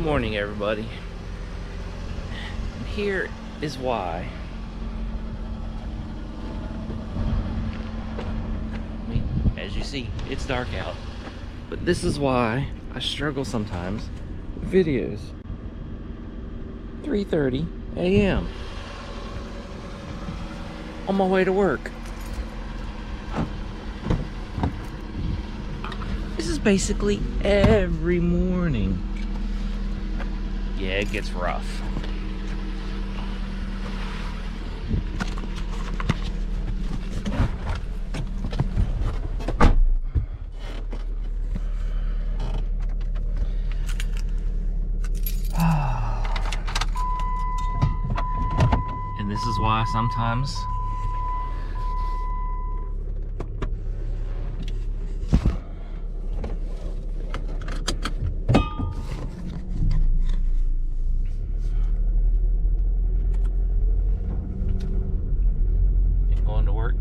morning, everybody. And here is why. I mean, as you see, it's dark out. But this is why I struggle sometimes with videos. 3:30 a.m. on my way to work. This is basically every morning. Yeah, it gets rough. And this is why sometimes going to work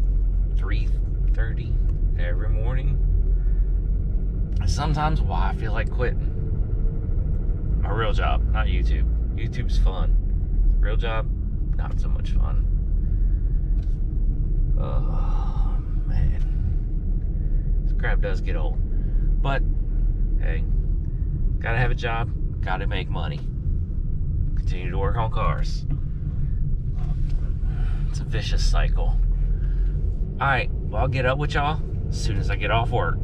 3:30 every morning. Sometimes why I feel like quitting. My real job, not YouTube. YouTube's fun. Real job, not so much fun. Oh man, this crap does get old. But hey, gotta have a job, gotta make money. Continue to work on cars. It's a vicious cycle. Alright, well, I'll get up with y'all as soon as I get off work.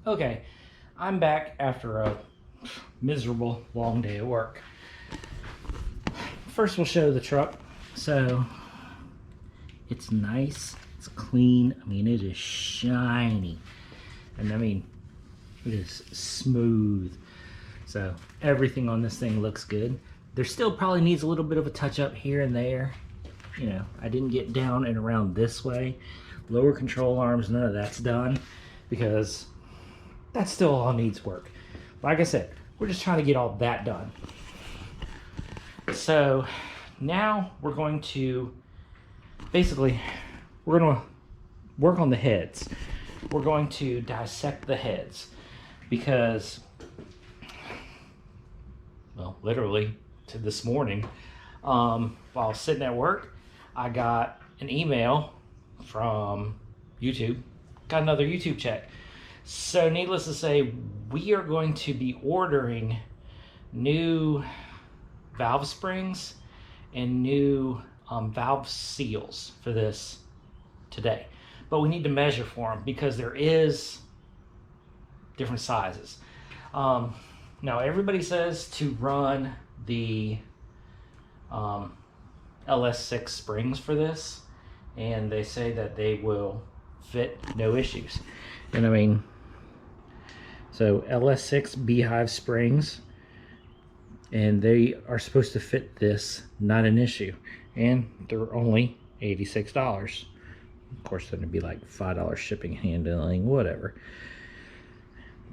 Okay, I'm back after a miserable long day at work. First, we'll show the truck. So, it's nice, it's clean. I mean, it is shiny. And I mean, it is smooth. So, everything on this thing looks good. There still probably needs a little bit of a touch up here and there. You know, I didn't get down and around this way. Lower control arms, none of that's done because that still all needs work. Like I said, we're just trying to get all that done. So now we're going to basically, we're going to work on the heads. We're going to dissect the heads because, well, literally to this morning, while I was sitting at work, I got an email from YouTube, got another YouTube check. So needless to say, we are going to be ordering new valve springs and new valve seals for this today. But we need to measure for them because there is different sizes. Now everybody says to run the LS6 springs for this, and they say that they will fit no issues. And I mean, so LS6 beehive springs, and they are supposed to fit this, not an issue. And they're only $86. Of course, then it'd be like $5 shipping, handling, whatever.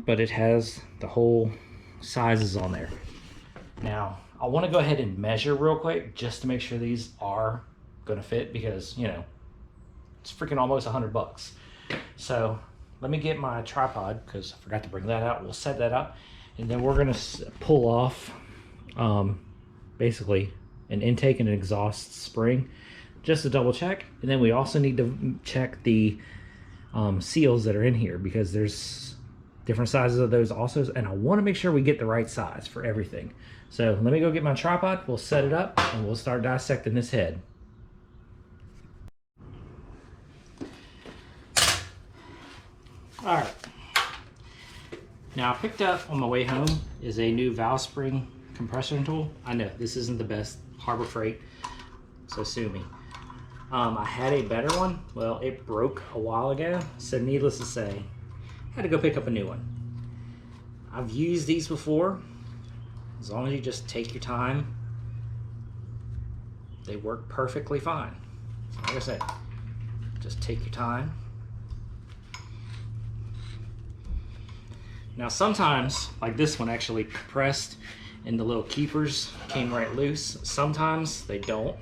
But it has the whole sizes on there. Now, I want to go ahead and measure real quick just to make sure these are going to fit because, you know, it's freaking almost $100. So let me get my tripod because I forgot to bring that out. We'll set that up, and then we're going to pull off basically an intake and an exhaust spring just to double check. And then we also need to check the seals that are in here because there's different sizes of those also, and I want to make sure we get the right size for everything. So let me go get my tripod, we'll set it up, and we'll start dissecting this head. Alright, now I picked up on my way home is a new valve spring compression tool. I know this isn't the best, Harbor Freight, so sue me. I had a better one, well, it broke a while ago, so needless to say, I had to go pick up a new one. I've used these before. As long as you just take your time, they work perfectly fine. Like I said, just take your time. Now sometimes, like this one actually compressed and the little keepers came right loose. Sometimes they don't.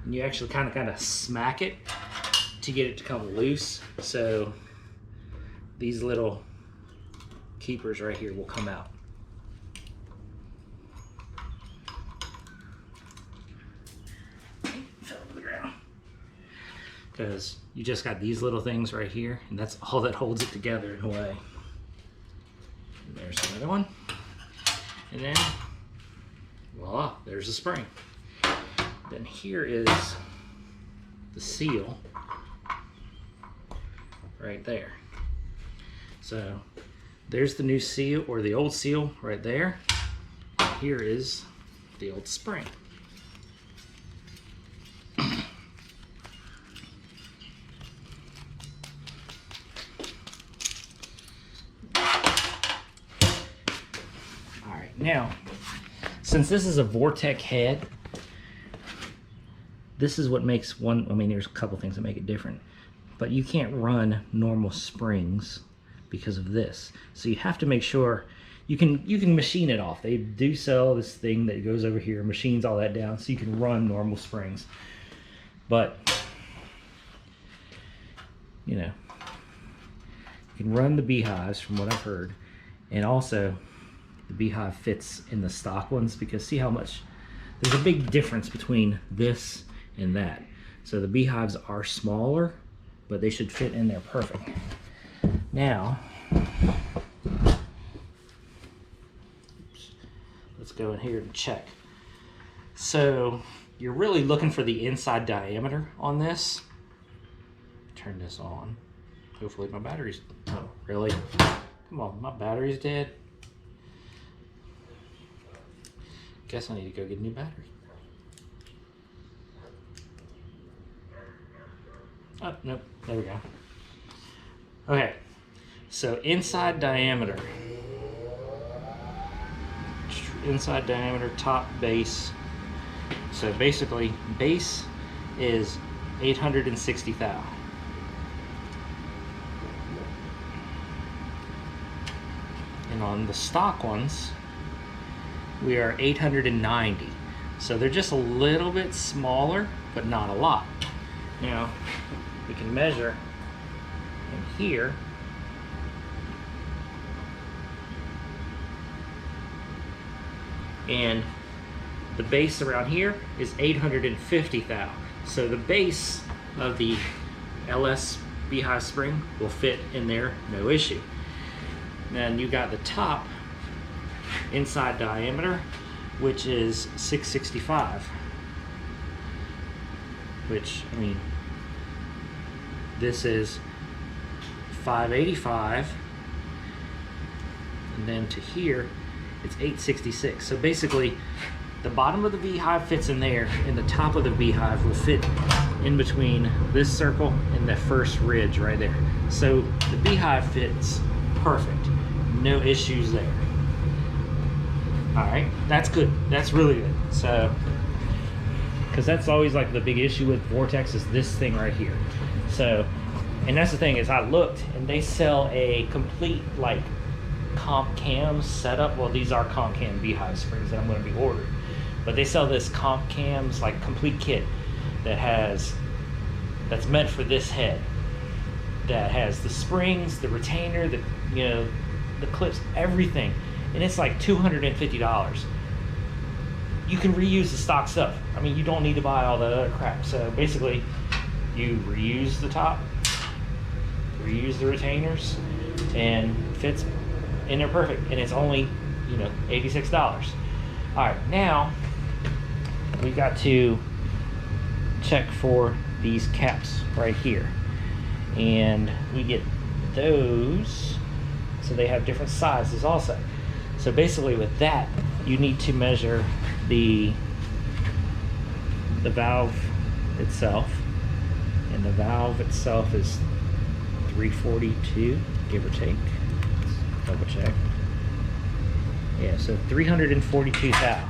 And you actually kind of smack it to get it to come loose. So these little keepers right here will come out. because you just got these little things right here, and that's all that holds it together in a way. And there's another one, and then voila, there's the spring. Then here is the seal right there. So there's the new seal, or the old seal right there. Here is the old spring. Alright, now, since this is a Vortec head, this is what makes one, I mean, there's a couple things that make it different, but you can't run normal springs because of this. So you have to make sure you can machine it off. They do sell this thing that goes over here, machines all that down, so you can run normal springs. But you know, you can run the beehives from what I've heard, and also the beehive fits in the stock ones, because see how much there's a big difference between this and that. So the beehives are smaller, but they should fit in there perfect. Now, let's go in here and check. So you're really looking for the inside diameter on this. Turn this on. Hopefully my battery's, oh really? Come on, my battery's dead. Guess I need to go get a new battery. Oh, nope, there we go. Okay, so inside diameter, top base. So basically, base is 860 thou. And on the stock ones, we are 890. So they're just a little bit smaller, but not a lot. Now, we can measure in here. And the base around here is 850 thou. So the base of the LS beehive spring will fit in there, no issue. Then you got the top inside diameter, which is 665. Which, I mean, this is 585, and then to here it's 866. So basically the bottom of the beehive fits in there, and the top of the beehive will fit in between this circle and the first ridge right there. So the beehive fits perfect, no issues there. All right, that's good, that's really good. So, because that's always like the big issue with Vortex, is this thing right here. So, and that's the thing, is I looked and they sell a complete like comp cam setup. Well, these are comp cam beehive springs that I'm going to be ordering, but they sell this comp cams like complete kit that's meant for this head, that has the springs, the retainer, the, you know, the clips, everything, and it's like $250. You can reuse the stock stuff. I mean, you don't need to buy all that other crap. So basically, you reuse the top, reuse the retainers, and fits in there perfect. And it's only, you know, $86. All right, now we got to check for these caps right here, and we get those. So they have different sizes also. So basically, with that, you need to measure the valve itself, and the valve itself is 342, give or take. Let's double check. Yeah, so 342 thou.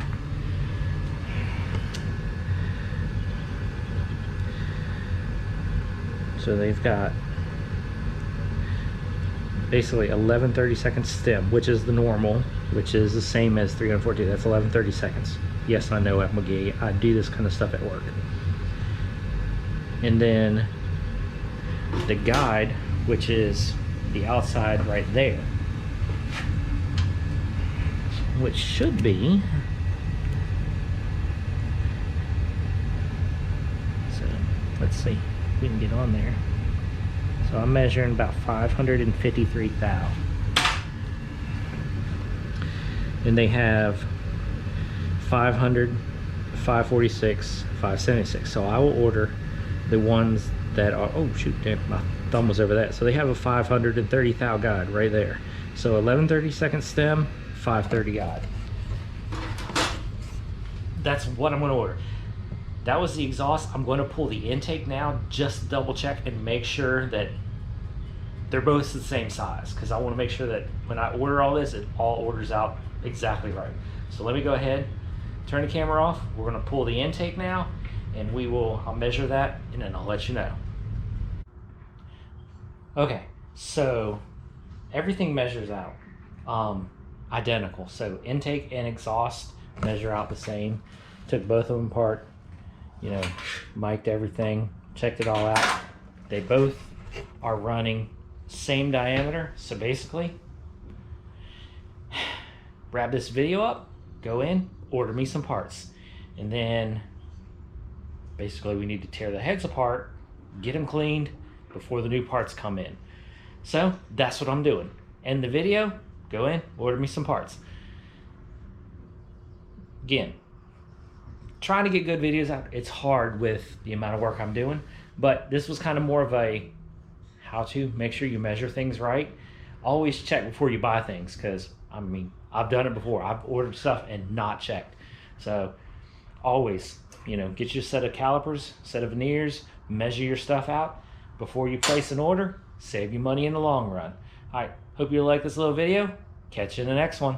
So they've got basically 11/32 stem, which is the normal, which is the same as 342. That's 11/32. Yes, I know, at McGee, I do this kind of stuff at work. And then the guide, which is the outside right there, which should be, so let's see, we can get on there. So I'm measuring about 553 thou. And they have 500, 546, 576. So I will order the ones that are, oh shoot, damn, my thumb was over that. So they have a 530 thou guide right there. So 11/32 stem, 530 guide. That's what I'm going to order. That was the exhaust. I'm going to pull the intake now, just double check and make sure that they're both the same size, because I want to make sure that when I order all this, it all orders out exactly right. So let me go ahead, turn the camera off. We're going to pull the intake now, and I'll measure that, and then I'll let you know. Okay, so everything measures out identical. So intake and exhaust measure out the same. Took both of them apart, you know, mic'd everything, checked it all out. They both are running same diameter. So basically, wrap this video up, go in, order me some parts, and then basically we need to tear the heads apart, get them cleaned before the new parts come in. So that's what I'm doing. End the video, go in, order me some parts. Again, trying to get good videos out. It's hard with the amount of work I'm doing, but this was kind of more of a how to make sure you measure things right. Always check before you buy things, because I mean, I've done it before. I've ordered stuff and not checked. So always, you know, get you a set of calipers, set of veneers, measure your stuff out before you place an order. Save you money in the long run. All right, hope you like this little video. Catch you in the next one.